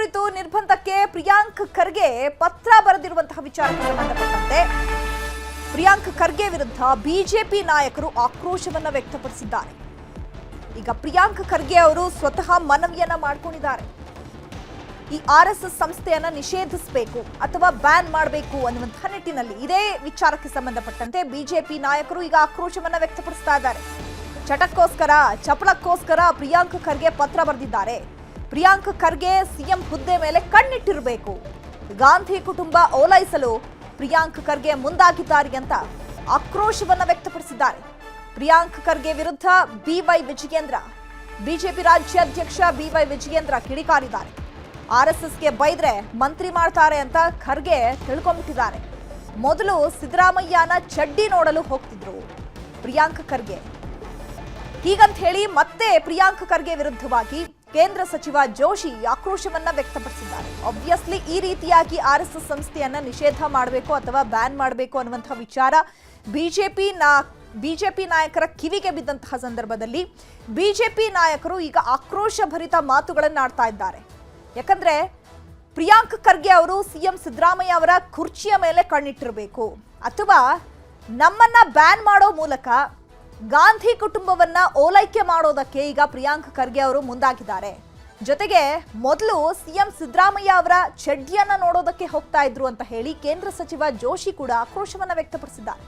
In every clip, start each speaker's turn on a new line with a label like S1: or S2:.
S1: ಕುರಿತು ನಿರ್ಬಂಧಕ್ಕೆ ಪ್ರಿಯಾಂಕ್ ಖರ್ಗೆ ಪತ್ರ ಬರೆದಿರುವಂತಹ ವಿಚಾರಕ್ಕೆ ಸಂಬಂಧಪಟ್ಟಂತೆ ಪ್ರಿಯಾಂಕ್ ಖರ್ಗೆ ವಿರುದ್ಧ ಬಿಜೆಪಿ ನಾಯಕರು ಆಕ್ರೋಶವನ್ನ ವ್ಯಕ್ತಪಡಿಸಿದ್ದಾರೆ. ಈಗ ಪ್ರಿಯಾಂಕ್ ಖರ್ಗೆ ಅವರು ಸ್ವತಃ ಮನವಿಯನ್ನ ಮಾಡಿಕೊಂಡಿದ್ದಾರೆ. ಈ ಆರ್ಎಸ್ಎಸ್ ಸಂಸ್ಥೆಯನ್ನ ನಿಷೇಧಿಸಬೇಕು ಅಥವಾ ಬ್ಯಾನ್ ಮಾಡಬೇಕು ಅನ್ನುವಂತಹ ನಿಟ್ಟಿನಲ್ಲಿ ಇದೇ ವಿಚಾರಕ್ಕೆ ಸಂಬಂಧಪಟ್ಟಂತೆ ಬಿಜೆಪಿ ನಾಯಕರು ಈಗ ಆಕ್ರೋಶವನ್ನ ವ್ಯಕ್ತಪಡಿಸ್ತಾ ಇದ್ದಾರೆ. ಚಟಕ್ಕೋಸ್ಕರ ಚಪಲಕ್ಕೋಸ್ಕರ ಪ್ರಿಯಾಂಕ್ ಖರ್ಗೆ ಪತ್ರ ಬರೆದಿದ್ದಾರೆ. ಪ್ರಿಯಾಂಕ್ ಖರ್ಗೆ ಸಿಎಂ ಹುದ್ದೆ ಮೇಲೆ ಕಣ್ಣಿಟ್ಟಿರಬೇಕು, ಗಾಂಧಿ ಕುಟುಂಬ ಓಲೈಸಲು ಪ್ರಿಯಾಂಕ್ ಖರ್ಗೆ ಮುಂದಾಗಿದ್ದಾರೆ ಅಂತ ಆಕ್ರೋಶವನ್ನ ವ್ಯಕ್ತಪಡಿಸಿದ್ದಾರೆ. ಪ್ರಿಯಾಂಕ್ ಖರ್ಗೆ ವಿರುದ್ಧ ಬಿವೈ ವಿಜಯೇಂದ್ರ, ಬಿಜೆಪಿ ರಾಜ್ಯಾಧ್ಯಕ್ಷ ಬಿವೈ ವಿಜಯೇಂದ್ರ ಕಿಡಿಕಾರಿದ್ದಾರೆ. ಆರ್ಎಸ್ಎಸ್ಗೆ ಬೈದ್ರೆ ಮಂತ್ರಿ ಮಾಡ್ತಾರೆ ಅಂತ ಖರ್ಗೆ ತಿಳ್ಕೊಂಡ್ಬಿಟ್ಟಿದ್ದಾರೆ. ಮೊದಲು ಸಿದ್ದರಾಮಯ್ಯನ ಚಡ್ಡಿ ನೋಡಲು ಹೋಗ್ತಿದ್ರು ಪ್ರಿಯಾಂಕ್ ಖರ್ಗೆ. ಹೀಗಂತ ಹೇಳಿ ಮತ್ತೆ ಪ್ರಿಯಾಂಕ್ ಖರ್ಗೆ ವಿರುದ್ಧವಾಗಿ ಕೇಂದ್ರ ಸಚಿವ ಜೋಶಿ ಆಕ್ರೋಶವನ್ನ ವ್ಯಕ್ತಪಡಿಸಿದ್ದಾರೆ. ಆಬ್ವಿಯಸ್ಲಿ ಈ ರೀತಿಯಾಗಿ ಆರ್ಎಸ್ಎಸ್ ಸಂಸ್ಥೆಯನ್ನ ನಿಷೇಧ ಮಾಡಬೇಕು ಅಥವಾ ಬ್ಯಾನ್ ಮಾಡಬೇಕು ಅನ್ನುವಂತಹ ವಿಚಾರ ಬಿಜೆಪಿ ನಾಯಕರ ಕಿವಿಗೆ ಬಿದ್ದಂತಹ ಸಂದರ್ಭದಲ್ಲಿ ಬಿಜೆಪಿ ನಾಯಕರು ಈಗ ಆಕ್ರೋಶ ಭರಿತ ಮಾತುಗಳನ್ನು ಆಡ್ತಾ ಇದ್ದಾರೆ. ಯಾಕಂದ್ರೆ ಪ್ರಿಯಾಂಕ್ ಖರ್ಗೆ ಅವರು ಸಿಎಂ ಸಿದ್ದರಾಮಯ್ಯ ಅವರ ಕುರ್ಚಿಯ ಮೇಲೆ ಕಣ್ಣಿಟ್ಟಿರಬೇಕು ಅಥವಾ ನಮ್ಮನ್ನ ಬ್ಯಾನ್ ಮಾಡೋ ಮೂಲಕ ಗಾಂಧಿ ಕುಟುಂಬವನ್ನ ಓಲೈಕೆ ಮಾಡೋದಕ್ಕೆ ಈಗ ಪ್ರಿಯಾಂಕ್ ಖರ್ಗೆ ಅವರು ಮುಂದಾಗಿದ್ದಾರೆ. ಜೊತೆಗೆ ಮೊದಲು ಸಿಎಂ ಸಿದ್ದರಾಮಯ್ಯ ಅವರ ಚಡ್ಡಿಯನ್ನ ನೋಡೋದಕ್ಕೆ ಹೋಗ್ತಾ ಇದ್ರು ಅಂತ ಹೇಳಿ ಕೇಂದ್ರ ಸಚಿವ ಜೋಶಿ ಕೂಡ ಆಕ್ರೋಶವನ್ನ ವ್ಯಕ್ತಪಡಿಸಿದ್ದಾರೆ.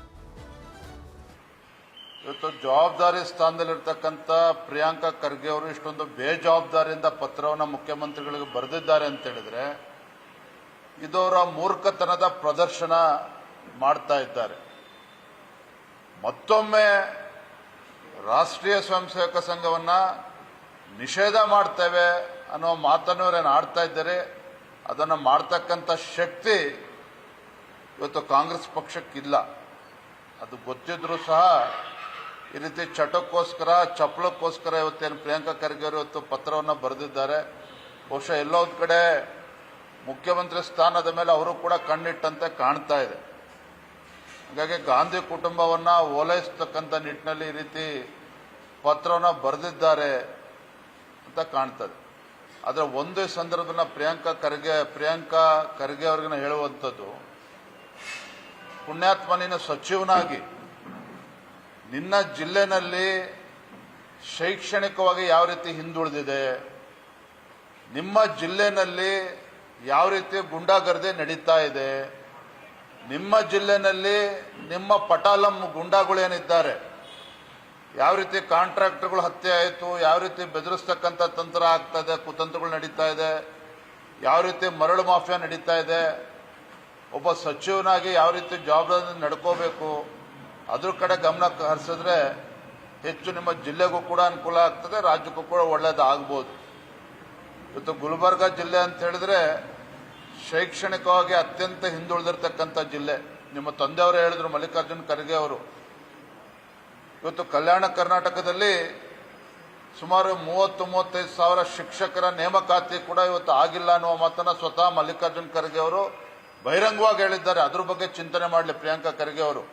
S2: ಇವತ್ತು ಜವಾಬ್ದಾರಿ ಸ್ಥಾನದಲ್ಲಿರ್ತಕ್ಕಂಥ ಪ್ರಿಯಾಂಕ ಖರ್ಗೆ ಅವರು ಇಷ್ಟೊಂದು ಬೇಜವಾಬ್ದಾರಿಯಿಂದ ಪತ್ರವನ್ನು ಮುಖ್ಯಮಂತ್ರಿಗಳಿಗೆ ಬರೆದಿದ್ದಾರೆ ಅಂತ ಹೇಳಿದ್ರೆ ಇದು ಅವರ ಮೂರ್ಖತನದ ಪ್ರದರ್ಶನ ಮಾಡ್ತಾ ಇದ್ದಾರೆ. ಮತ್ತೊಮ್ಮೆ ರಾಷ್ಟ್ರೀಯ ಸ್ವಯಂ ಸೇವಕ ಸಂಘವನ್ನ ನಿಷೇಧ ಮಾಡ್ತೇವೆ ಅನ್ನೋ ಮಾತನ್ನು ಅವರೇನು ಆಡ್ತಾ ಇದ್ದಾರೆ. ಅದನ್ನು ಮಾಡ್ತಕ್ಕಂಥ ಶಕ್ತಿ ಇವತ್ತು ಕಾಂಗ್ರೆಸ್ ಪಕ್ಷಕ್ಕಿಲ್ಲ. ಅದು ಗೊತ್ತಿದ್ರೂ ಸಹ ಈ ರೀತಿ ಚಟಕ್ಕೋಸ್ಕರ ಚಪಲಕ್ಕೋಸ್ಕರ ಇವತ್ತೇನು ಪ್ರಿಯಾಂಕ ಖರ್ಗೆ ಅವರು ಇವತ್ತು ಪತ್ರವನ್ನು ಬರೆದಿದ್ದಾರೆ. ಬಹುಶಃ ಎಲ್ಲೋ ಒಂದು ಕಡೆ ಮುಖ್ಯಮಂತ್ರಿ ಸ್ಥಾನದ ಮೇಲೆ ಅವರು ಕೂಡ ಕಣ್ಣಿಟ್ಟಂತೆ ಕಾಣ್ತಾ ಇದೆ. ಹಾಗಾಗಿ ಗಾಂಧಿ ಕುಟುಂಬವನ್ನ ಓಲೈಸತಕ್ಕಂಥ ನಿಟ್ಟಿನಲ್ಲಿ ಈ ರೀತಿ ಪತ್ರವನ್ನು ಬರೆದಿದ್ದಾರೆ ಅಂತ ಕಾಣ್ತದೆ. ಆದರೆ ಒಂದು ಸಂದರ್ಭದಲ್ಲಿ ಪ್ರಿಯಾಂಕ ಖರ್ಗೆ ಅವ್ರಿಗೆ ಹೇಳುವಂಥದ್ದು, ಪುಣ್ಯಾತ್ಮನಿನ ಸಚಿವನಾಗಿ ನಿನ್ನ ಜಿಲ್ಲೆನಲ್ಲಿ ಶೈಕ್ಷಣಿಕವಾಗಿ ಯಾವ ರೀತಿ ಹಿಂದುಳಿದಿದೆ, ನಿಮ್ಮ ಜಿಲ್ಲೆನಲ್ಲಿ ಯಾವ ರೀತಿ ಗುಂಡಾಗರ್ದಿ ನಡೀತಾ ಇದೆ, ನಿಮ್ಮ ಜಿಲ್ಲೆನಲ್ಲಿ ನಿಮ್ಮ ಪಟಾಲಂ ಗುಂಡಾಗಳೇನಿದ್ದಾರೆ ಯಾವ ರೀತಿ ಕಾಂಟ್ರಾಕ್ಟರ್ಗಳು ಹತ್ಯೆ ಆಯಿತು, ಯಾವ ರೀತಿ ಬೆದರಿಸ್ತಕ್ಕಂಥ ತಂತ್ರ ಆಗ್ತಾ ಇದೆ, ಕುತಂತ್ರಗಳು ನಡೀತಾ ಇದೆ, ಯಾವ ರೀತಿ ಮರಳು ಮಾಫಿಯಾ ನಡೀತಾ ಇದೆ, ಒಬ್ಬ ಸಚಿವನಾಗಿ ಯಾವ ರೀತಿ ಜವಾಬ್ದಾರಿ ನಡ್ಕೋಬೇಕು ಅದ್ರ ಕಡೆ ಗಮನ ಹರಿಸಿದ್ರೆ ಹೆಚ್ಚು ನಿಮ್ಮ ಜಿಲ್ಲೆಗೂ ಕೂಡ ಅನುಕೂಲ ಆಗ್ತದೆ, ರಾಜ್ಯಕ್ಕೂ ಕೂಡ ಒಳ್ಳೇದಾಗಬಹುದು. ಇವತ್ತು ಗುಲ್ಬರ್ಗ ಜಿಲ್ಲೆ ಅಂತ ಹೇಳಿದ್ರೆ ಶೈಕ್ಷಣಿಕವಾಗಿ ಅತ್ಯಂತ ಹಿಂದುಳಿದಿರ್ತಕ್ಕಂಥ ಜಿಲ್ಲೆ. ನಿಮ್ಮ ತಂದೆಯವರು ಹೇಳಿದ್ರು, ಮಲ್ಲಿಕಾರ್ಜುನ್ ಖರ್ಗೆ ಅವರು. ಇವತ್ತು ಕಲ್ಯಾಣ ಕರ್ನಾಟಕದಲ್ಲಿ ಸುಮಾರು 30-35 ಸಾವಿರ ಶಿಕ್ಷಕರ ನೇಮಕಾತಿ ಕೂಡ ಇವತ್ತು ಆಗಿಲ್ಲ ಅನ್ನುವ ಮಾತನ್ನ ಸ್ವತಃ ಮಲ್ಲಿಕಾರ್ಜುನ್ ಖರ್ಗೆ ಅವರು ಬಹಿರಂಗವಾಗಿ ಹೇಳಿದ್ದಾರೆ. ಅದ್ರ ಬಗ್ಗೆ ಚಿಂತನೆ ಮಾಡಲಿ ಪ್ರಿಯಾಂಕ ಖರ್ಗೆ ಅವರು.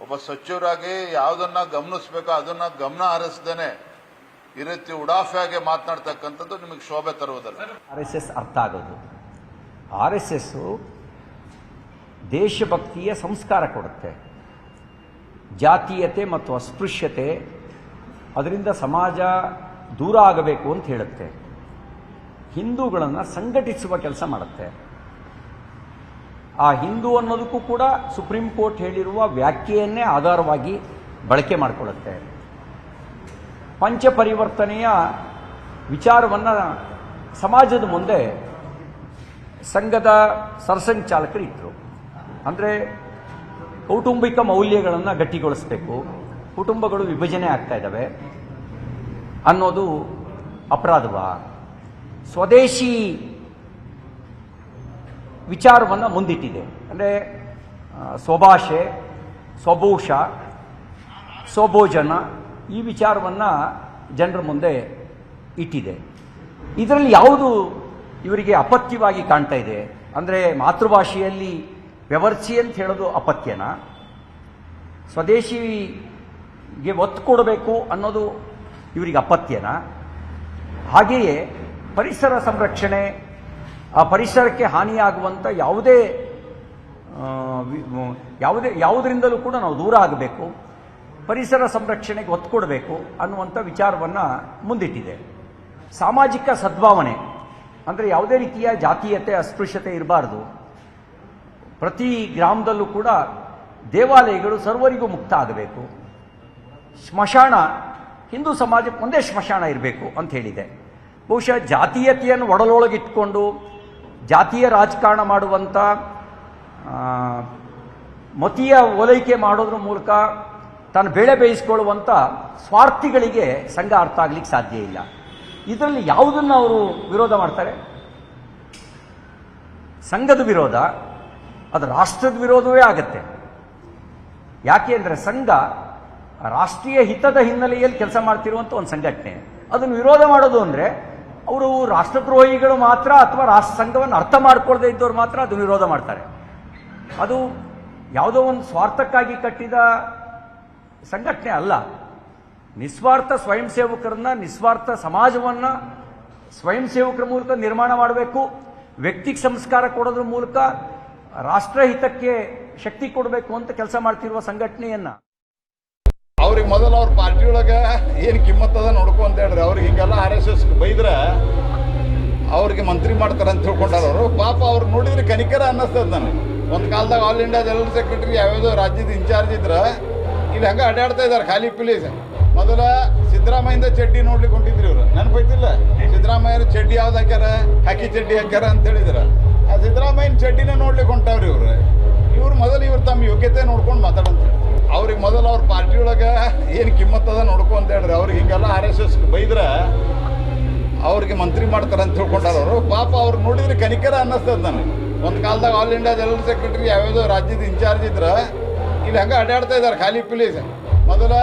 S2: ಒಬ್ಬ ಸಚಿವರಾಗಿ ಯಾವುದನ್ನ ಗಮನಿಸಬೇಕೋ ಅದನ್ನ ಗಮನ ಹರಿಸದೇನೆ ಈ ರೀತಿ ಉಡಾಫೆಯಾಗಿ ಮಾತನಾಡ್ತಕ್ಕಂಥದ್ದು ನಿಮಗೆ ಶೋಭೆ ತರುವುದಲ್ಲ.
S3: ಆರ್ಎಸ್ಎಸ್ ಅರ್ಥ ಆಗೋದು, ಆರ್ಎಸ್ಎಸ್ ದೇಶಭಕ್ತಿಯ ಸಂಸ್ಕಾರ ಕೊಡುತ್ತೆ. ಜಾತೀಯತೆ ಮತ್ತು ಅಸ್ಪೃಶ್ಯತೆ ಅದರಿಂದ ಸಮಾಜ ದೂರ ಆಗಬೇಕು ಅಂತ ಹೇಳುತ್ತೆ. ಹಿಂದೂಗಳನ್ನು ಸಂಘಟಿಸುವ ಕೆಲಸ ಮಾಡುತ್ತೆ. ಆ ಹಿಂದೂ ಅನ್ನೋದಕ್ಕೂ ಕೂಡ ಸುಪ್ರೀಂ ಕೋರ್ಟ್ ಹೇಳಿರುವ ವ್ಯಾಖ್ಯೆಯನ್ನೇ ಆಧಾರವಾಗಿ ಬಳಕೆ ಮಾಡಿಕೊಳ್ಳುತ್ತೆ. ಪಂಚಪರಿವರ್ತನೆಯ ವಿಚಾರವನ್ನು ಸಮಾಜದ ಮುಂದೆ ಸಂಘದ ಸರ್ಸಂಘಚಾಲಕರು ಇಟ್ಟರು. ಅಂದರೆ ಕೌಟುಂಬಿಕ ಮೌಲ್ಯಗಳನ್ನು ಗಟ್ಟಿಗೊಳಿಸಬೇಕು, ಕುಟುಂಬಗಳು ವಿಭಜನೆ ಆಗ್ತಾ ಇದ್ದಾವೆ ಅನ್ನೋದು ಅಪರಾಧವಾ, ಸ್ವದೇಶಿ ವಿಚಾರವನ್ನು ಮುಂದಿಟ್ಟಿದೆ. ಅಂದರೆ ಸ್ವಭಾಷೆ, ಸ್ವಭೂಷ, ಸ್ವಭೋಜನ ಈ ವಿಚಾರವನ್ನು ಜನರ ಮುಂದೆ ಇಟ್ಟಿದೆ. ಇದರಲ್ಲಿ ಯಾವುದು ಇವರಿಗೆ ಅಪತ್ಯವಾಗಿ ಕಾಣ್ತಾ ಇದೆ ಅಂದರೆ ಮಾತೃಭಾಷೆಯಲ್ಲಿ ವ್ಯವರ್ಸಿ ಅಂತ ಹೇಳೋದು ಅಪತ್ಯನ, ಸ್ವದೇಶಿಗೆ ಒತ್ತು ಕೊಡಬೇಕು ಅನ್ನೋದು ಇವರಿಗೆ ಅಪತ್ಯನ, ಹಾಗೆಯೇ ಪರಿಸರ ಸಂರಕ್ಷಣೆ, ಆ ಪರಿಸರಕ್ಕೆ ಹಾನಿಯಾಗುವಂಥ ಯಾವುದರಿಂದಲೂ ಕೂಡ ನಾವು ದೂರ ಆಗಬೇಕು, ಪರಿಸರ ಸಂರಕ್ಷಣೆಗೆ ಒತ್ತು ಕೊಡಬೇಕು ಅನ್ನುವಂಥ ವಿಚಾರವನ್ನು ಮುಂದಿಟ್ಟಿದೆ. ಸಾಮಾಜಿಕ ಸದ್ಭಾವನೆ ಅಂದರೆ ಯಾವುದೇ ರೀತಿಯ ಜಾತೀಯತೆ, ಅಸ್ಪೃಶ್ಯತೆ ಇರಬಾರ್ದು. ಪ್ರತಿ ಗ್ರಾಮದಲ್ಲೂ ಕೂಡ ದೇವಾಲಯಗಳು ಸರ್ವರಿಗೂ ಮುಕ್ತ ಆಗಬೇಕು. ಸ್ಮಶಾನ, ಹಿಂದೂ ಸಮಾಜಕ್ಕೆ ಒಂದೇ ಸ್ಮಶಾನ ಇರಬೇಕು ಅಂತ ಹೇಳಿದೆ. ಬಹುಶಃ ಜಾತೀಯತೆಯನ್ನು ಒಡಲೊಳಗಿಟ್ಕೊಂಡು ಜಾತೀಯ ರಾಜಕಾರಣ ಮಾಡುವಂಥ, ಮತೀಯ ಓಲೈಕೆ ಮಾಡೋದ್ರ ಮೂಲಕ ತಾನು ಬೇಳೆ ಬೇಯಿಸ್ಕೊಳ್ಳುವಂಥ ಸ್ವಾರ್ಥಿಗಳಿಗೆ ಸಂಘ ಅರ್ಥ ಆಗ್ಲಿಕ್ಕೆ ಸಾಧ್ಯ ಇಲ್ಲ. ಇದರಲ್ಲಿ ಯಾವುದನ್ನು ಅವರು ವಿರೋಧ ಮಾಡ್ತಾರೆ? ಸಂಘದ ವಿರೋಧ ಅದು ರಾಷ್ಟ್ರದ ವಿರೋಧವೇ ಆಗತ್ತೆ. ಯಾಕೆ ಅಂದರೆ ಸಂಘ ರಾಷ್ಟ್ರೀಯ ಹಿತದ ಹಿನ್ನೆಲೆಯಲ್ಲಿ ಕೆಲಸ ಮಾಡ್ತಿರುವಂಥ ಒಂದು ಸಂಘಟನೆ. ಅದನ್ನು ವಿರೋಧ ಮಾಡೋದು ಅಂದರೆ ಅವರು ರಾಷ್ಟ್ರದ್ರೋಹಿಗಳು ಮಾತ್ರ ಅಥವಾ ರಾಷ್ಟ್ರ ಸಂಘವನ್ನು ಅರ್ಥ ಮಾಡ್ಕೊಳ್ಳದೆ ಇದ್ದವ್ರು ಮಾತ್ರ ಅದನ್ನು ವಿರೋಧ ಮಾಡ್ತಾರೆ. ಅದು ಯಾವುದೋ ಒಂದು ಸ್ವಾರ್ಥಕ್ಕಾಗಿ ಕಟ್ಟಿದ ಸಂಘಟನೆ ಅಲ್ಲ. ನಿಸ್ವಾರ್ಥ ಸ್ವಯಂ ಸೇವಕರನ್ನ, ನಿಸ್ವಾರ್ಥ ಸಮಾಜವನ್ನು ಸ್ವಯಂ ಸೇವಕರ ಮೂಲಕ ನಿರ್ಮಾಣ ಮಾಡಬೇಕು. ವ್ಯಕ್ತಿಗೆ ಸಂಸ್ಕಾರ ಕೊಡೋದ್ರ ಮೂಲಕ ರಾಷ್ಟ್ರಹಿತಕ್ಕೆ ಶಕ್ತಿ ಕೊಡಬೇಕು ಅಂತ ಕೆಲಸ ಮಾಡ್ತಿರುವ ಸಂಘಟನೆಯನ್ನ
S4: ಅವ್ರಿಗೆ ಮೊದಲು ಅವ್ರ ಪಾರ್ಟಿ ಒಳಗೆ ಏನು ಕಿಮ್ಮತ್ತದ ನೋಡ್ಕೊ ಅಂತ ಹೇಳ್ರಿ. ಅವ್ರಿಗೆ ಹಿಂಗೆಲ್ಲ RSS ಬೈದ್ರೆ ಅವ್ರಿಗೆ ಮಂತ್ರಿ ಮಾಡ್ತಾರೆ ಅಂತ ತಿಳ್ಕೊಂಡಾರ ಅವರು. ಪಾಪ ಅವ್ರು ನೋಡಿದ್ರೆ ಕನಿಕರ ಅನ್ನಿಸ್ತದ ನನಗೆ. ಒಂದು ಕಾಲದಾಗ ಆಲ್ ಇಂಡಿಯಾ ಜನರಲ್ ಸೆಕ್ರೆಟರಿ ಯಾವ್ಯಾವುದೋ ರಾಜ್ಯದ ಇನ್ಚಾರ್ಜ್ ಇದ್ರೆ ಇಲ್ಲಿ ಹಂಗೆ ಅಡ್ಡಾಡ್ತಾ ಇದ್ದಾರೆ ಖಾಲಿ ಪ್ಲೀಸ್. ಮೊದಲ ಸಿದ್ದರಾಮಯ್ಯಿಂದ ಚಡ್ಡಿ ನೋಡ್ಲಿಕ್ಕೆ ಹೊಂಟಿದ್ರಿ ಇವರು. ನೆನಪೈತಿಲ್ಲ? ಸಿದ್ದರಾಮಯ್ಯನ ಚಡ್ಡಿ ಯಾವ್ದು ಹಾಕ್ಯಾರ, ಹಾಕಿ ಚಡ್ಡಿ ಹಾಕ್ಯಾರ ಅಂತ ಹೇಳಿದ್ರೆ ಆ ಸಿದ್ದರಾಮಯ್ಯನ ಚಡ್ಡಿನ ನೋಡ್ಲಿಕ್ಕೆ ಹೊಂಟವ್ರಿ ಇವ್ರು ಮೊದಲು ಇವ್ರು ತಮ್ಮ ಯೋಗ್ಯತೆ ನೋಡ್ಕೊಂಡು ಮಾತಾಡಂತ. ಅವ್ರಿಗೆ ಮೊದಲು ಅವ್ರ ಪಾರ್ಟಿ ಒಳಗೆ ಏನು ಕಿಮ್ಮತ್ತದ ನೋಡ್ಕೊ ಅಂತ ಹೇಳ್ರಿ. ಅವ್ರಿಗೆ ಹಿಂಗೆಲ್ಲ RSS ಬೈದ್ರೆ ಅವ್ರಿಗೆ ಮಂತ್ರಿ ಮಾಡ್ತಾರೆ ಅಂತ ತಿಳ್ಕೊಂಡಾರ ಅವರು. ಪಾಪ ಅವ್ರು ನೋಡಿದ್ರೆ ಕನಿಕರ ಅನ್ನಿಸ್ತದ ನನಗೆ. ಒಂದು ಕಾಲದಾಗ ಆಲ್ ಇಂಡಿಯಾ ಜನರಲ್ ಸೆಕ್ರೆಟರಿ ಯಾವ್ಯಾವುದೋ ರಾಜ್ಯದ ಇನ್ಚಾರ್ಜ್ ಇದ್ರೆ ಇಲ್ಲಿ ಹಂಗೆ ಅಡ್ಡಾಡ್ತಾ ಇದ್ದಾರೆ ಖಾಲಿ ಪ್ಲೀಸ್. ಮೊದಲ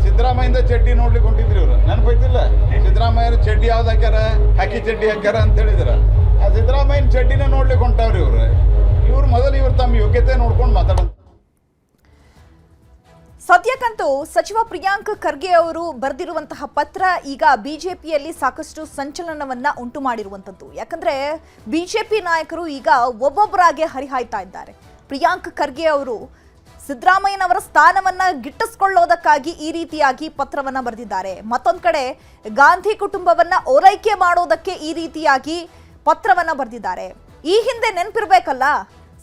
S4: ಸಿದ್ದರಾಮಯ್ಯಿಂದ ಚಡ್ಡಿ ನೋಡ್ಲಿಕ್ಕೆ ಹೊಂಟಿದ್ರಿ ಇವರು. ನೆನಪೈತಿಲ್ಲ? ಸಿದ್ದರಾಮಯ್ಯನ ಚಡ್ಡಿ ಯಾವ್ದು ಹಾಕ್ಯಾರ, ಹಾಕಿ ಚಡ್ಡಿ ಹಾಕ್ಯಾರ ಅಂತ ಹೇಳಿದ್ರೆ ಆ ಸಿದ್ದರಾಮಯ್ಯನ ಚಡ್ಡಿನ ನೋಡ್ಲಿಕ್ಕೆ ಹೊಂಟವ್ರಿ ಇವ್ರು ಮೊದಲು ಇವ್ರು ತಮ್ಮ ಯೋಗ್ಯತೆ ನೋಡ್ಕೊಂಡು ಮಾತಾಡೋದು.
S1: ಸದ್ಯಕ್ಕಂತೂ ಸಚಿವ ಪ್ರಿಯಾಂಕ್ ಖರ್ಗೆ ಅವರು ಬರೆದಿರುವಂತಹ ಪತ್ರ ಈಗ ಬಿಜೆಪಿಯಲ್ಲಿ ಸಾಕಷ್ಟು ಸಂಚಲನವನ್ನ ಉಂಟು ಮಾಡಿರುವಂತದ್ದು. ಯಾಕಂದ್ರೆ ಬಿಜೆಪಿ ನಾಯಕರು ಈಗ ಒಬ್ಬೊಬ್ಬರಾಗೆ ಹರಿಹಾಯ್ತಾ ಇದ್ದಾರೆ. ಪ್ರಿಯಾಂಕ್ ಖರ್ಗೆ ಅವರು ಸಿದ್ದರಾಮಯ್ಯನವರ ಸ್ಥಾನವನ್ನ ಗಿಟ್ಟಿಸಿಕೊಳ್ಳೋದಕ್ಕಾಗಿ ಈ ರೀತಿಯಾಗಿ ಪತ್ರವನ್ನ ಬರೆದಿದ್ದಾರೆ. ಮತ್ತೊಂದು ಕಡೆ ಗಾಂಧಿ ಕುಟುಂಬವನ್ನ ಓಲೈಕೆ ಮಾಡೋದಕ್ಕೆ ಈ ರೀತಿಯಾಗಿ ಪತ್ರವನ್ನ ಬರೆದಿದ್ದಾರೆ. ಈ ಹಿಂದೆ ನೆನಪಿರ್ಬೇಕಲ್ಲ,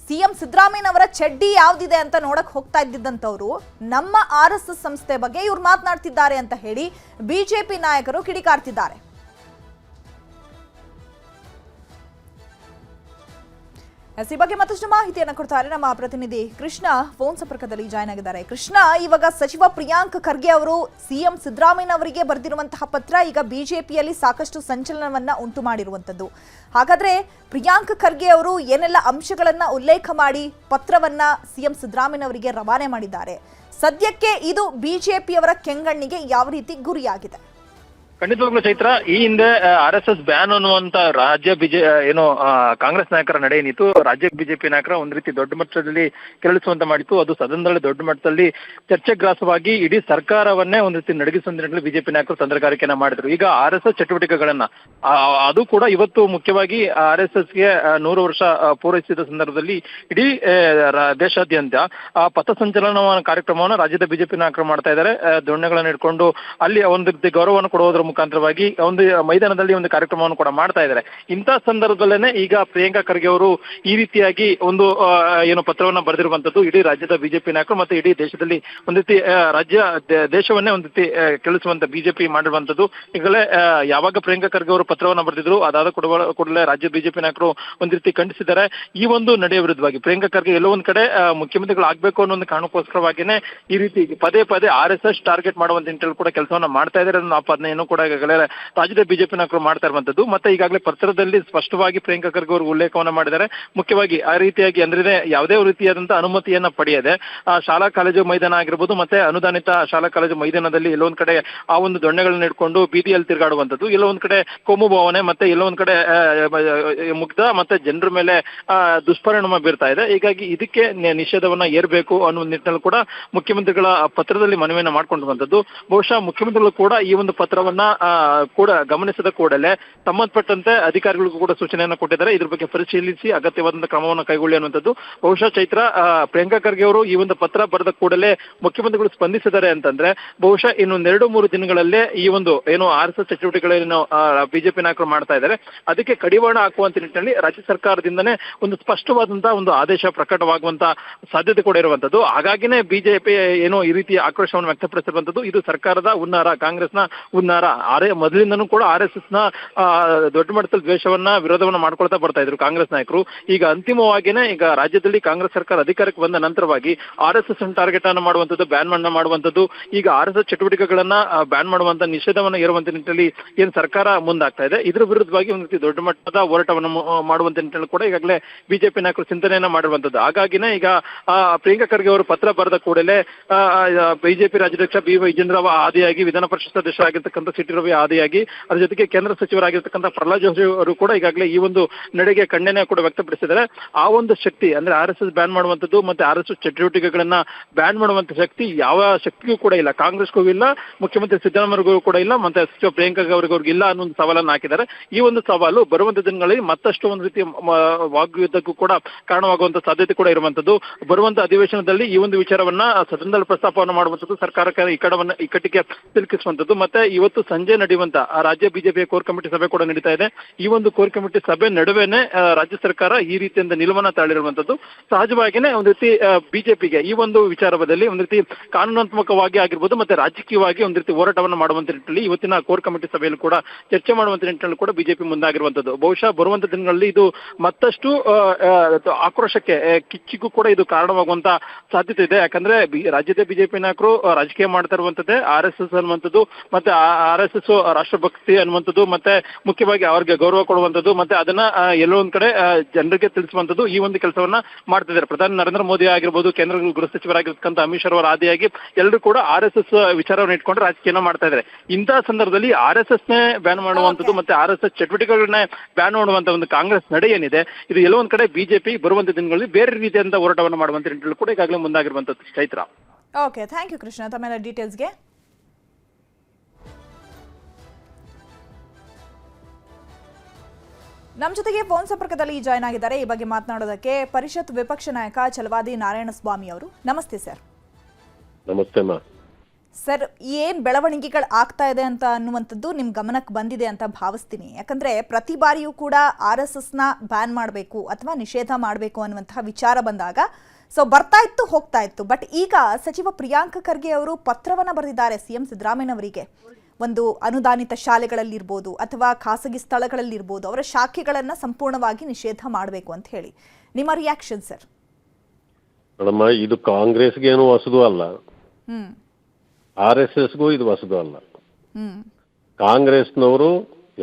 S1: ಸಿಎಂ ಸಿದ್ದರಾಮಯ್ಯನವರ ಚಡ್ಡಿ ಯಾವ್ದಿದೆ ಅಂತ ನೋಡಕ್ ಹೋಗ್ತಾ ಇದ್ದಿದ್ದಂತವ್ರು ನಮ್ಮ RSS ಸಂಸ್ಥೆ ಬಗ್ಗೆ ಇವ್ರು ಮಾತನಾಡ್ತಿದ್ದಾರೆ ಅಂತ ಹೇಳಿ ಬಿಜೆಪಿ ನಾಯಕರು ಕಿಡಿಕಾರ್ತಿದ್ದಾರೆ. ಈ ಬಗ್ಗೆ ಮತ್ತಷ್ಟು ಮಾಹಿತಿಯನ್ನು ಕೊಡ್ತಾರೆ ನಮ್ಮ ಪ್ರತಿನಿಧಿ ಕೃಷ್ಣ. ಫೋನ್ ಸಂಪರ್ಕದಲ್ಲಿ ಜಾಯ್ನ್ ಆಗಿದ್ದಾರೆ. ಕೃಷ್ಣ, ಇವಾಗ ಸಚಿವ ಪ್ರಿಯಾಂಕ್ ಖರ್ಗೆ ಅವರು ಸಿಎಂ ಸಿದ್ದರಾಮಯ್ಯನವರಿಗೆ ಬರೆದಿರುವಂತಹ ಪತ್ರ ಈಗ ಬಿಜೆಪಿಯಲ್ಲಿ ಸಾಕಷ್ಟು ಸಂಚಲನವನ್ನ ಉಂಟು ಮಾಡಿರುವಂತದ್ದು. ಹಾಗಾದ್ರೆ ಪ್ರಿಯಾಂಕ್ ಖರ್ಗೆ ಅವರು ಏನೆಲ್ಲ ಅಂಶಗಳನ್ನ ಉಲ್ಲೇಖ ಮಾಡಿ ಪತ್ರವನ್ನ ಸಿಎಂ ಸಿದ್ದರಾಮಯ್ಯನವರಿಗೆ ರವಾನೆ ಮಾಡಿದ್ದಾರೆ? ಸದ್ಯಕ್ಕೆ ಇದು ಬಿಜೆಪಿಯವರ ಕೆಂಗಣ್ಣಿಗೆ ಯಾವ ರೀತಿ ಗುರಿಯಾಗಿದೆ?
S5: ಖಂಡಿತವಾಗ್ಲೂ ಚೈತ್ರ, ಈ ಹಿಂದೆ RSS ಬ್ಯಾನ್ ಅನ್ನುವಂತ ರಾಜ್ಯ ಕಾಂಗ್ರೆಸ್ ನಾಯಕರ ನಡೆ ಏನಿತ್ತು, ರಾಜ್ಯ ಬಿಜೆಪಿ ನಾಯಕರ ಒಂದ್ ರೀತಿ ದೊಡ್ಡ ಮಟ್ಟದಲ್ಲಿ ಕೆರಳಿಸುವಂತ ಮಾಡಿತ್ತು. ಅದು ಸದನದಲ್ಲಿ ದೊಡ್ಡ ಮಟ್ಟದಲ್ಲಿ ಚರ್ಚೆಗ್ರಾಸವಾಗಿ ಇಡೀ ಸರ್ಕಾರವನ್ನೇ ಒಂದ್ ರೀತಿ ನಡಗಿಸುವಂತ ನಿಟ್ಟಿನಲ್ಲಿ ಬಿಜೆಪಿ ನಾಯಕರು ತಂತ್ರಗಾರಿಕೆಯನ್ನ ಮಾಡಿದ್ರು. ಈಗ RSS ಚಟುವಟಿಕೆಗಳನ್ನ ಅದು ಕೂಡ ಇವತ್ತು ಮುಖ್ಯವಾಗಿ RSSಗೆ 100 ವರ್ಷ ಪೂರೈಸಿದ ಸಂದರ್ಭದಲ್ಲಿ ಇಡೀ ದೇಶಾದ್ಯಂತ ಪಥಸಂಚಲನ ಕಾರ್ಯಕ್ರಮವನ್ನು ರಾಜ್ಯದ ಬಿಜೆಪಿ ನಾಯಕರು ಮಾಡ್ತಾ ಇದ್ದಾರೆ. ದೊಣ್ಣೆಗಳನ್ನು ಇಟ್ಕೊಂಡು ಅಲ್ಲಿ ಒಂದು ರೀತಿ ಗೌರವವನ್ನು ಕೊಡುವುದರ ಮುಖಾಂತರವಾಗಿ ಒಂದು ಮೈದಾನದಲ್ಲಿ ಒಂದು ಕಾರ್ಯಕ್ರಮವನ್ನು ಕೂಡ ಮಾಡ್ತಾ ಇದ್ದಾರೆ. ಇಂತಹ ಸಂದರ್ಭದಲ್ಲೇನೆ ಈಗ ಪ್ರಿಯಾಂಕಾ ಖರ್ಗೆ ಅವರು ಈ ರೀತಿಯಾಗಿ ಒಂದು ಪತ್ರವನ್ನ ಬರೆದಿರುವಂತದ್ದು ಇಡೀ ರಾಜ್ಯದ ಬಿಜೆಪಿ ನಾಯಕರು ಮತ್ತೆ ಇಡೀ ದೇಶದಲ್ಲಿ ಒಂದ್ ರೀತಿ ದೇಶವನ್ನೇ ಒಂದ್ ರೀತಿ ಕೆಳಿಸುವಂತ ಬಿಜೆಪಿ ಮಾಡಿರುವಂತದ್ದು. ಈಗಲೇ ಯಾವಾಗ ಪ್ರಿಯಾಂಕಾ ಖರ್ಗೆ ಅವರು ಪತ್ರವನ್ನ ಬರೆದಿದ್ರು ಅದಾದ ಕೂಡಲೇ ರಾಜ್ಯ ಬಿಜೆಪಿ ನಾಯಕರು ಒಂದ್ ರೀತಿ ಖಂಡಿಸಿದ್ದಾರೆ. ಈ ಒಂದು ನಡೆಯ ವಿರುದ್ಧವಾಗಿ ಪ್ರಿಯಾಂಕಾ ಖರ್ಗೆ ಎಲ್ಲೋ ಒಂದ್ ಕಡೆ ಮುಖ್ಯಮಂತ್ರಿಗಳಾಗಬೇಕು ಅನ್ನೋ ಒಂದು ಕಾರಣಕ್ಕೋಸ್ಕರವಾಗಿನೇ ಈ ರೀತಿ ಪದೇ ಪದೇ RSS ಟಾರ್ಗೆಟ್ ಮಾಡುವಂತ ನಿಟ್ಟಿನಲ್ಲಿ ಕೂಡ ಕೆಲಸವನ್ನ ಮಾಡ್ತಾ ಇದ್ದಾರೆ ಅನ್ನೋ ಆಪಾದನೆಯನ್ನು ಕೂಡ ಈಗಾಗಲೇ ರಾಜ್ಯದ ಬಿಜೆಪಿ ನಾಯಕರು ಮಾಡ್ತಾ ಇರುವಂತದ್ದು. ಮತ್ತೆ ಈಗಾಗಲೇ ಪತ್ರದಲ್ಲಿ ಸ್ಪಷ್ಟವಾಗಿ ಪ್ರಿಯಾಂಕಾ ಖರ್ಗೆ ಅವರು ಉಲ್ಲೇಖವನ್ನ ಮಾಡಿದ್ದಾರೆ. ಮುಖ್ಯವಾಗಿ ಆ ರೀತಿಯಾಗಿ ಅಂದ್ರೆ ಯಾವುದೇ ರೀತಿಯಾದಂತಹ ಅನುಮತಿಯನ್ನ ಪಡೆಯದೆ ಶಾಲಾ ಕಾಲೇಜು ಮೈದಾನ ಆಗಿರ್ಬೋದು ಮತ್ತೆ ಅನುದಾನಿತ ಶಾಲಾ ಕಾಲೇಜು ಮೈದಾನದಲ್ಲಿ ಎಲ್ಲೊಂದ್ ಕಡೆ ಆ ಒಂದು ದೊಣ್ಣೆಗಳನ್ನ ಇಟ್ಕೊಂಡು ಬೀದಿಯಲ್ಲಿ ತಿರುಗಾಡುವಂತದ್ದು, ಎಲ್ಲೊಂದ್ ಕಡೆ ಕೋಮು ಭಾವನೆ ಮತ್ತೆ ಎಲ್ಲೊಂದ್ ಕಡೆ ಮುಗ್ಧ ಮತ್ತೆ ಜನರ ಮೇಲೆ ದುಷ್ಪರಿಣಾಮ ಬೀರ್ತಾ ಇದೆ. ಹೀಗಾಗಿ ಇದಕ್ಕೆ ನಿಷೇಧವನ್ನ ಏರ್ಬೇಕು ಅನ್ನೋ ನಿಟ್ಟಿನಲ್ಲಿ ಕೂಡ ಮುಖ್ಯಮಂತ್ರಿಗಳ ಪತ್ರದಲ್ಲಿ ಮನವಿಯನ್ನ ಮಾಡ್ಕೊಂಡಿರುವಂತದ್ದು. ಬಹುಶಃ ಮುಖ್ಯಮಂತ್ರಿಗಳು ಕೂಡ ಈ ಒಂದು ಪತ್ರವನ್ನ ಕೂಡ ಗಮನಿಸಿದ ಕೂಡಲೇ ಸಂಬಂಧಪಟ್ಟಂತೆ ಅಧಿಕಾರಿಗಳಿಗೂ ಕೂಡ ಸೂಚನೆಯನ್ನು ಕೊಟ್ಟಿದ್ದಾರೆ. ಇದ್ರ ಬಗ್ಗೆ ಪರಿಶೀಲಿಸಿ ಅಗತ್ಯವಾದಂತಹ ಕ್ರಮವನ್ನು ಕೈಗೊಳ್ಳಿ ಅನ್ನುವಂಥದ್ದು. ಬಹುಶಃ ಚೈತ್ರ, ಪ್ರಿಯಾಂಕಾ ಖರ್ಗೆ ಅವರು ಈ ಒಂದು ಪತ್ರ ಬರೆದ ಕೂಡಲೇ ಮುಖ್ಯಮಂತ್ರಿಗಳು ಸ್ಪಂದಿಸಿದ್ದಾರೆ ಅಂತಂದ್ರೆ ಬಹುಶಃ ಇನ್ನು 2-3 ದಿನಗಳಲ್ಲೇ ಈ ಒಂದು ಏನು RSS ಚಟುವಟಿಕೆಗಳನ್ನು ಬಿಜೆಪಿ ನಾಯಕರು ಮಾಡ್ತಾ ಇದ್ದಾರೆ ಅದಕ್ಕೆ ಕಡಿವಾಣ ಹಾಕುವಂತ ನಿಟ್ಟಿನಲ್ಲಿ ರಾಜ್ಯ ಸರ್ಕಾರದಿಂದನೇ ಒಂದು ಸ್ಪಷ್ಟವಾದಂತಹ ಒಂದು ಆದೇಶ ಪ್ರಕಟವಾಗುವಂತ ಸಾಧ್ಯತೆ ಕೂಡ ಇರುವಂತದ್ದು. ಹಾಗಾಗಿನೇ ಬಿಜೆಪಿ ಏನೋ ಈ ರೀತಿ ಆಕ್ರೋಶವನ್ನು ವ್ಯಕ್ತಪಡಿಸಿರುವಂತದ್ದು. ಇದು ಸರ್ಕಾರದ ಹುನ್ನಾರ, ಕಾಂಗ್ರೆಸ್ನ ಹುನ್ನಾರ. ಮೊದಲಿಂದನೂ ಕೂಡ RSS ನ ದೊಡ್ಡ ಮಟ್ಟದಲ್ಲಿ ದ್ವೇಷವನ್ನ ವಿರೋಧವನ್ನ ಮಾಡ್ಕೊಳ್ತಾ ಬರ್ತಾ ಇದ್ರು ಕಾಂಗ್ರೆಸ್ ನಾಯಕರು. ಈಗ ಅಂತಿಮವಾಗಿನೇ ಈಗ ರಾಜ್ಯದಲ್ಲಿ ಕಾಂಗ್ರೆಸ್ ಸರ್ಕಾರ ಅಧಿಕಾರಕ್ಕೆ ಬಂದ ನಂತರವಾಗಿ RSS ಟಾರ್ಗೆಟ್ ಅನ್ನು ಮಾಡುವಂತದ್ದು, ಬ್ಯಾನ್ ಮಾಡುವಂತದ್ದು, ಈಗ RSS ಚಟುವಟಿಕೆಗಳನ್ನ ಬ್ಯಾನ್ ಮಾಡುವಂತ ನಿಷೇಧವನ್ನ ಹೇರುವಂತ ನಿಟ್ಟಿನಲ್ಲಿ ಏನ್ ಸರ್ಕಾರ ಮುಂದಾಗ್ತಾ ಇದೆ, ಇದ್ರ ವಿರುದ್ಧವಾಗಿ ಒಂದು ರೀತಿ ದೊಡ್ಡ ಮಟ್ಟದ ಹೋರಾಟವನ್ನು ಮಾಡುವಂತ ನಿಟ್ಟಿನಲ್ಲಿ ಕೂಡ ಈಗಾಗಲೇ ಬಿಜೆಪಿ ನಾಯಕರು ಚಿಂತನೆಯನ್ನ ಮಾಡಿರುವಂತದ್ದು. ಹಾಗಾಗಿನೇ ಈಗ ಪ್ರಿಯಾಂಕಾ ಖರ್ಗೆ ಅವರು ಪತ್ರ ಬರೆದ ಕೂಡಲೇ ಬಿಜೆಪಿ ರಾಜ್ಯಾಧ್ಯಕ್ಷ ಬಿ ವಿಜೇಂದ್ರ ಆದಿಯಾಗಿ, ವಿಧಾನ ಪರಿಷತ್ ಸದಸ್ಯರಾಗಿರ್ತಕ್ಕಂಥ ಸಿಟಿ ರವಿ ಆದಿಯಾಗಿ, ಅದ್ರ ಜೊತೆಗೆ ಕೇಂದ್ರ ಸಚಿವರಾಗಿರ್ತಕ್ಕಂಥ ಪ್ರಹ್ಲಾದ್ ಜೋಶಿ ಅವರು ಕೂಡ ಈಗಾಗಲೇ ಈ ಒಂದು ನಡೆಗೆ ಖಂಡನೆ ಕೂಡ ವ್ಯಕ್ತಪಡಿಸಿದ್ದಾರೆ. ಆ ಒಂದು ಶಕ್ತಿ ಅಂದ್ರೆ RSS ಬ್ಯಾನ್ ಮಾಡುವಂತದ್ದು ಮತ್ತೆ RSS ಚಟುವಟಿಕೆಗಳನ್ನ ಬ್ಯಾನ್ ಮಾಡುವಂತ ಶಕ್ತಿ ಯಾವ ಶಕ್ತಿಗೂ ಕೂಡ ಇಲ್ಲ, ಕಾಂಗ್ರೆಸ್ಗೂ ಇಲ್ಲ, ಮುಖ್ಯಮಂತ್ರಿ ಸಿದ್ದರಾಮಯ್ಯಗೂ ಕೂಡ ಇಲ್ಲ, ಮತ್ತೆ ಸಚಿವ ಪ್ರಿಯಾಂಕಾ ಅವ್ರಿಗೂ ಇಲ್ಲ ಅನ್ನೋ ಒಂದು ಸವಾಲನ್ನು ಹಾಕಿದ್ದಾರೆ. ಈ ಒಂದು ಸವಾಲು ಬರುವಂತ ದಿನಗಳಲ್ಲಿ ಮತ್ತಷ್ಟು ಒಂದು ರೀತಿ ವಾಗ್ಯುದ್ಧಕ್ಕೂ ಕೂಡ ಕಾರಣವಾಗುವಂತ ಸಾಧ್ಯತೆ ಕೂಡ ಇರುವಂತದ್ದು. ಬರುವಂತ ಅಧಿವೇಶನದಲ್ಲಿ ಈ ಒಂದು ವಿಚಾರವನ್ನ ಸದನದಲ್ಲಿ ಪ್ರಸ್ತಾಪವನ್ನು ಮಾಡುವಂತದ್ದು, ಸರ್ಕಾರಕ್ಕೆ ಇಕ್ಕಟ್ಟಿಗೆ ಸಿಲುಕಿಸುವಂತದ್ದು. ಮತ್ತೆ ಇವತ್ತು ಸಂಜೆ ನಡೆಯುವಂತ ರಾಜ್ಯ ಬಿಜೆಪಿಯ ಕೋರ್ ಕಮಿಟಿ ಸಭೆ ಕೂಡ ನಡೀತಾ ಇದೆ. ಈ ಒಂದು ಕೋರ್ ಕಮಿಟಿ ಸಭೆ ನಡುವೆನೆ ರಾಜ್ಯ ಸರ್ಕಾರ ಈ ರೀತಿಯಿಂದ ನಿಲುವನ್ನ ತಾಳಿರುವಂತದ್ದು. ಸಹಜವಾಗಿಯೇ ಒಂದು ರೀತಿ ಬಿಜೆಪಿಗೆ ಈ ಒಂದು ವಿಚಾರದಲ್ಲಿ ಒಂದು ರೀತಿ ಕಾನೂನಾತ್ಮಕವಾಗಿ ಆಗಿರ್ಬೋದು ಮತ್ತೆ ರಾಜಕೀಯವಾಗಿ ಒಂದು ರೀತಿ ಹೋರಾಟವನ್ನು ಮಾಡುವಂತ ನಿಟ್ಟಿನಲ್ಲಿ ಇವತ್ತಿನ ಕೋರ್ ಕಮಿಟಿ ಸಭೆಯಲ್ಲಿ ಕೂಡ ಚರ್ಚೆ ಮಾಡುವಂತ ನಿಟ್ಟಿನಲ್ಲಿ ಕೂಡ ಬಿಜೆಪಿ ಮುಂದಾಗಿರುವಂತದ್ದು. ಬಹುಶಃ ಬರುವಂತ ದಿನಗಳಲ್ಲಿ ಇದು ಮತ್ತಷ್ಟು ಆಕ್ರೋಶಕ್ಕೆ, ಕಿಚ್ಚಿಗೂ ಕೂಡ ಇದು ಕಾರಣವಾಗುವಂತ ಸಾಧ್ಯತೆ ಇದೆ. ಯಾಕಂದ್ರೆ ರಾಜ್ಯದ ಬಿಜೆಪಿ ನಾಯಕರು ರಾಜಕೀಯ ಮಾಡ್ತಾ ಇರುವಂತದ್ದೇ RSS ಅನ್ನುವಂಥದ್ದು, ಮತ್ತೆ RSS ರಾಷ್ಟ್ರಭಕ್ತಿ ಅನ್ನುವಂಥದ್ದು, ಮತ್ತೆ ಮುಖ್ಯವಾಗಿ ಅವ್ರಿಗೆ ಗೌರವ ಕೊಡುವಂಥದ್ದು, ಮತ್ತೆ ಅದನ್ನ ಎಲ್ಲೋ ಒಂದ್ ಕಡೆ ಜನರಿಗೆ ತಿಳಿಸುವಂಥದ್ದು, ಈ ಒಂದು ಕೆಲಸವನ್ನ ಮಾಡ್ತಿದ್ದಾರೆ. ಪ್ರಧಾನಿ ನರೇಂದ್ರ ಮೋದಿ ಆಗಿರ್ಬೋದು, ಕೇಂದ್ರ ಗೃಹ ಸಚಿವರಾಗಿರ್ತಕ್ಕಂಥ ಅಮಿತ್ ಶಾ ಅವರ ಆದಿಯಾಗಿ ಎಲ್ಲರೂ ಕೂಡ RSS ವಿಚಾರವನ್ನು ಇಟ್ಕೊಂಡು ರಾಜಕೀಯ ಮಾಡ್ತಾ ಇದ್ದಾರೆ. ಇಂತಹ ಸಂದರ್ಭದಲ್ಲಿ RSS ನೇ ಬ್ಯಾನ್ ಮಾಡುವಂಥದ್ದು ಮತ್ತೆ RSS ಚಟುವಟಿಕೆಗಳನ್ನೇ ಬ್ಯಾನ್ ಮಾಡುವಂತ ಒಂದು ಕಾಂಗ್ರೆಸ್ ನಡೆ ಏನಿದೆ, ಇದು ಎಲ್ಲೋ ಒಂದ್ ಕಡೆ ಬಿಜೆಪಿ ಬರುವಂತ ದಿನಗಳಲ್ಲಿ ಬೇರೆ ರೀತಿಯಾದಂತ ಹೋರಾಟವನ್ನು ಮಾಡುವಂತ ನಿಟ್ಟಿನಲ್ಲಿ ಕೂಡ ಈಗಾಗಲೇ ಮುಂದಾಗಿರುವಂತದ್ದು. Chaitra,
S1: okay, thank you Krishna ತಮ್ಮೆಲ್ಲ ಡೀಟೇಲ್ಸ್ಗೆ. ನಮ್ಮ ಜೊತೆಗೆ ಫೋನ್ ಸಂಪರ್ಕದಲ್ಲಿ ಜಾಯ್ನ್ ಆಗಿದ್ದಾರೆ ಈ ಬಗ್ಗೆ ಮಾತನಾಡೋದಕ್ಕೆ ಪರಿಷತ್ ವಿಪಕ್ಷ ನಾಯಕ ಛಲವಾದಿ ನಾರಾಯಣಸ್ವಾಮಿ ಅವರು. ನಮಸ್ತೆ ಸರ್.
S6: ನಮಸ್ತೆ ಮಾ.
S1: ಸರ್, ಏನ್ ಬೆಳವಣಿಗೆಗಳು ಆಗ್ತಾ ಇದೆ ಅಂತ ಅನ್ನುವಂಥದ್ದು ನಿಮ್ ಗಮನಕ್ಕೆ ಬಂದಿದೆ ಅಂತ ಭಾವಿಸ್ತೀನಿ. ಯಾಕಂದ್ರೆ ಪ್ರತಿ ಬಾರಿಯೂ ಕೂಡ RSSನ ಬ್ಯಾನ್ ಮಾಡಬೇಕು ಅಥವಾ ನಿಷೇಧ ಮಾಡಬೇಕು ಅನ್ನುವಂತಹ ವಿಚಾರ ಬಂದಾಗ ಬರ್ತಾ ಇತ್ತು, ಹೋಗ್ತಾ ಇತ್ತು. ಬಟ್ ಈಗ ಸಚಿವ ಪ್ರಿಯಾಂಕಾ ಖರ್ಗೆ ಅವರು ಪತ್ರವನ್ನ ಬರೆದಿದ್ದಾರೆ CM ಸಿದ್ದರಾಮಯ್ಯನವರಿಗೆ. ಒಂದು ಅನುದಾನಿತ ಶಾಲೆಗಳಲ್ಲಿರ್ಬೋದು ಅಥವಾ ಖಾಸಗಿ ಸ್ಥಳಗಳಲ್ಲಿರ್ಬೋದು ಅವರ ಶಾಖೆಗಳನ್ನ ಸಂಪೂರ್ಣವಾಗಿ ನಿಷೇಧ ಮಾಡಬೇಕು ಅಂತ ಹೇಳಿ. ನಿಮ್ಮ ರಿಯಾಕ್ಷನ್ ಸರ್?
S6: ಮೇಡಮ್, ಇದು ಕಾಂಗ್ರೆಸ್ಗೇನು ಹೊಸದು ಅಲ್ಲ, RSSಗೂ ಇದು ಹೊಸದು ಅಲ್ಲ. ಕಾಂಗ್ರೆಸ್ನವರು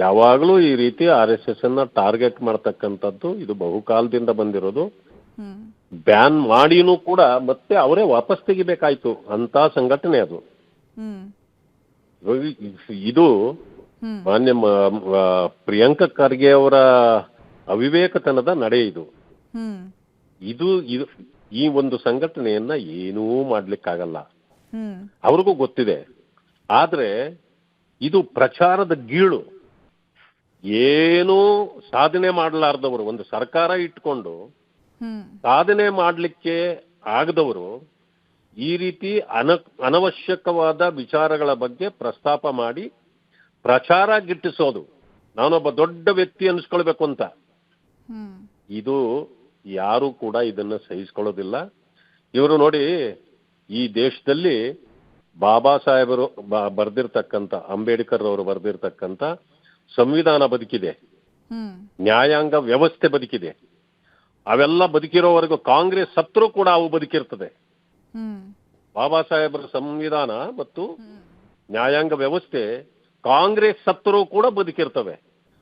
S6: ಯಾವಾಗಲೂ ಈ ರೀತಿ RSS ಅನ್ನ ಟಾರ್ಗೆಟ್ ಮಾಡ್ತಕ್ಕಂಥದ್ದು ಇದು ಬಹುಕಾಲದಿಂದ ಬಂದಿರೋದು. ಬ್ಯಾನ್ ಮಾಡಿನೂ ಕೂಡ ಮತ್ತೆ ಅವರೇ ವಾಪಸ್ ತೆಗಿಬೇಕಾಯ್ತು ಅಂತ ಸಂಘಟನೆ ಅದು. ಇದು ಮಾನ್ಯ ಪ್ರಿಯಾಂಕಾ ಖರ್ಗೆ ಅವರ ಅವಿವೇಕತನದ ನಡೆ ಇದು. ಇದು ಈ ಒಂದು ಸಂಘಟನೆಯನ್ನ ಏನೂ ಮಾಡ್ಲಿಕ್ಕಾಗಲ್ಲ, ಅವ್ರಿಗೂ ಗೊತ್ತಿದೆ. ಆದ್ರೆ ಇದು ಪ್ರಚಾರದ ಗೀಳು. ಏನೂ ಸಾಧನೆ ಮಾಡಲಾರ್ದವರು, ಒಂದು ಸರ್ಕಾರ ಇಟ್ಕೊಂಡು ಸಾಧನೆ ಮಾಡಲಿಕ್ಕೆ ಆಗದವರು ಈ ರೀತಿ ಅನವಶ್ಯಕವಾದ ವಿಚಾರಗಳ ಬಗ್ಗೆ ಪ್ರಸ್ತಾಪ ಮಾಡಿ ಪ್ರಚಾರ ಗಿಟ್ಟಿಸೋದು, ನಾನೊಬ್ಬ ದೊಡ್ಡ ವ್ಯಕ್ತಿ ಅನ್ಸ್ಕೊಳ್ಬೇಕು ಅಂತ, ಇದು ಯಾರು ಕೂಡ ಇದನ್ನ ಸಹಿಸ್ಕೊಳ್ಳೋದಿಲ್ಲ. ಇವರು ನೋಡಿ, ಈ ದೇಶದಲ್ಲಿ ಬಾಬಾ ಸಾಹೇಬರು ಬರ್ದಿರ್ತಕ್ಕಂಥ, ಅಂಬೇಡ್ಕರ್ ಅವರು ಬರ್ದಿರ್ತಕ್ಕಂಥ ಸಂವಿಧಾನ ಬದುಕಿದೆ, ನ್ಯಾಯಾಂಗ ವ್ಯವಸ್ಥೆ ಬದುಕಿದೆ. ಅವೆಲ್ಲ ಬದುಕಿರೋವರೆಗೂ ಕಾಂಗ್ರೆಸ್ ಸತ್ರು ಕೂಡ ಅವು ಬದುಕಿರ್ತದೆ. ಬಾಬಾ ಸಾಹೇಬರ ಸಂವಿಧಾನ ಮತ್ತು ನ್ಯಾಯಾಂಗ ವ್ಯವಸ್ಥೆ ಕಾಂಗ್ರೆಸ್ ಸತ್ರು ಕೂಡ ಬದುಕಿರ್ತವೆ.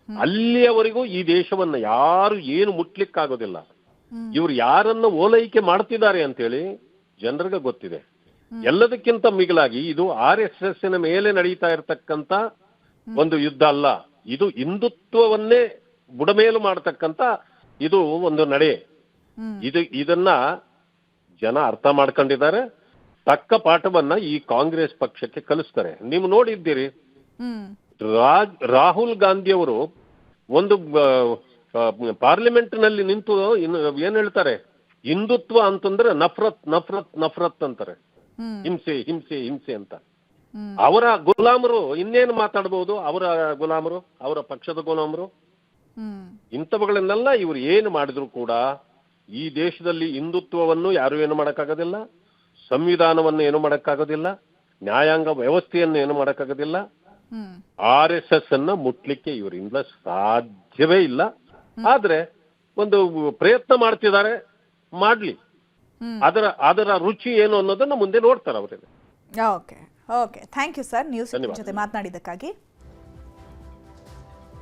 S6: ಅಲ್ಲಿಯವರೆಗೂ ಈ ದೇಶವನ್ನ ಯಾರು ಏನು ಮುಟ್ಲಿಕ್ಕಾಗೋದಿಲ್ಲ. ಇವರು ಯಾರನ್ನ ಓಲೈಕೆ ಮಾಡ್ತಿದ್ದಾರೆ ಅಂತೇಳಿ ಜನರಿಗೆ ಗೊತ್ತಿದೆ. ಎಲ್ಲದಕ್ಕಿಂತ ಮಿಗಿಲಾಗಿ ಇದು RSSನ ಮೇಲೆ ನಡೀತಾ ಇರತಕ್ಕಂತ ಒಂದು ಯುದ್ಧ ಅಲ್ಲ, ಇದು ಹಿಂದುತ್ವವನ್ನೇ ಬುಡಮೇಲು ಮಾಡತಕ್ಕಂತ ಇದು ಒಂದು ನಡೆ. ಇದನ್ನ ಜನ ಅರ್ಥ ಮಾಡ್ಕೊಂಡಿದ್ದಾರೆ. ತಕ್ಕ ಪಾಠವನ್ನ ಈ ಕಾಂಗ್ರೆಸ್ ಪಕ್ಷಕ್ಕೆ ಕಲಿಸ್ತಾರೆ. ನೀವು ನೋಡಿದ್ದೀರಿ, ರಾಹುಲ್ ಗಾಂಧಿಯವರು ಒಂದು ಪಾರ್ಲಿಮೆಂಟ್ ನಲ್ಲಿ ನಿಂತು ಏನ್ ಹೇಳ್ತಾರೆ, ಹಿಂದುತ್ವ ಅಂತಂದ್ರೆ ನಫರತ್ ನಫರತ್ ನಫರತ್ ಅಂತಾರೆ, ಹಿಂಸೆ ಹಿಂಸೆ ಹಿಂಸೆ ಅಂತ. ಅವರ ಗುಲಾಮರು ಇನ್ನೇನು ಮಾತಾಡಬಹುದು, ಅವರ ಗುಲಾಮರು, ಅವರ ಪಕ್ಷದ ಗುಲಾಮರು. ಇಂಥವುಗಳನ್ನೆಲ್ಲ ಇವರು ಏನು ಮಾಡಿದ್ರು ಕೂಡ ಈ ದೇಶದಲ್ಲಿ ಹಿಂದುತ್ವವನ್ನು ಯಾರು ಏನು ಮಾಡಕ್ಕಾಗೋದಿಲ್ಲ, ಸಂವಿಧಾನವನ್ನು ಏನು ಮಾಡಕ್ಕಾಗೋದಿಲ್ಲ, ನ್ಯಾಯಾಂಗ ವ್ಯವಸ್ಥೆಯನ್ನು ಏನು ಮಾಡಕ್ಕಾಗೋದಿಲ್ಲ. RSS ಅನ್ನ ಮುಟ್ಲಿಕ್ಕೆ ಇವರಿಂದ ಸಾಧ್ಯವೇ ಇಲ್ಲ. ಆದ್ರೆ ಒಂದು ಪ್ರಯತ್ನ ಮಾಡ್ತಿದ್ದಾರೆ, ಮಾಡ್ಲಿ. ಅದರ ರುಚಿ ಏನು ಅನ್ನೋದನ್ನ ಮುಂದೆ ನೋಡ್ತಾರೆ ಅವರಿಗೆ.
S1: Okay okay, thank you sir news ಜೊತೆ ಮಾತನಾಡಿದ್ದಕ್ಕಾಗಿ.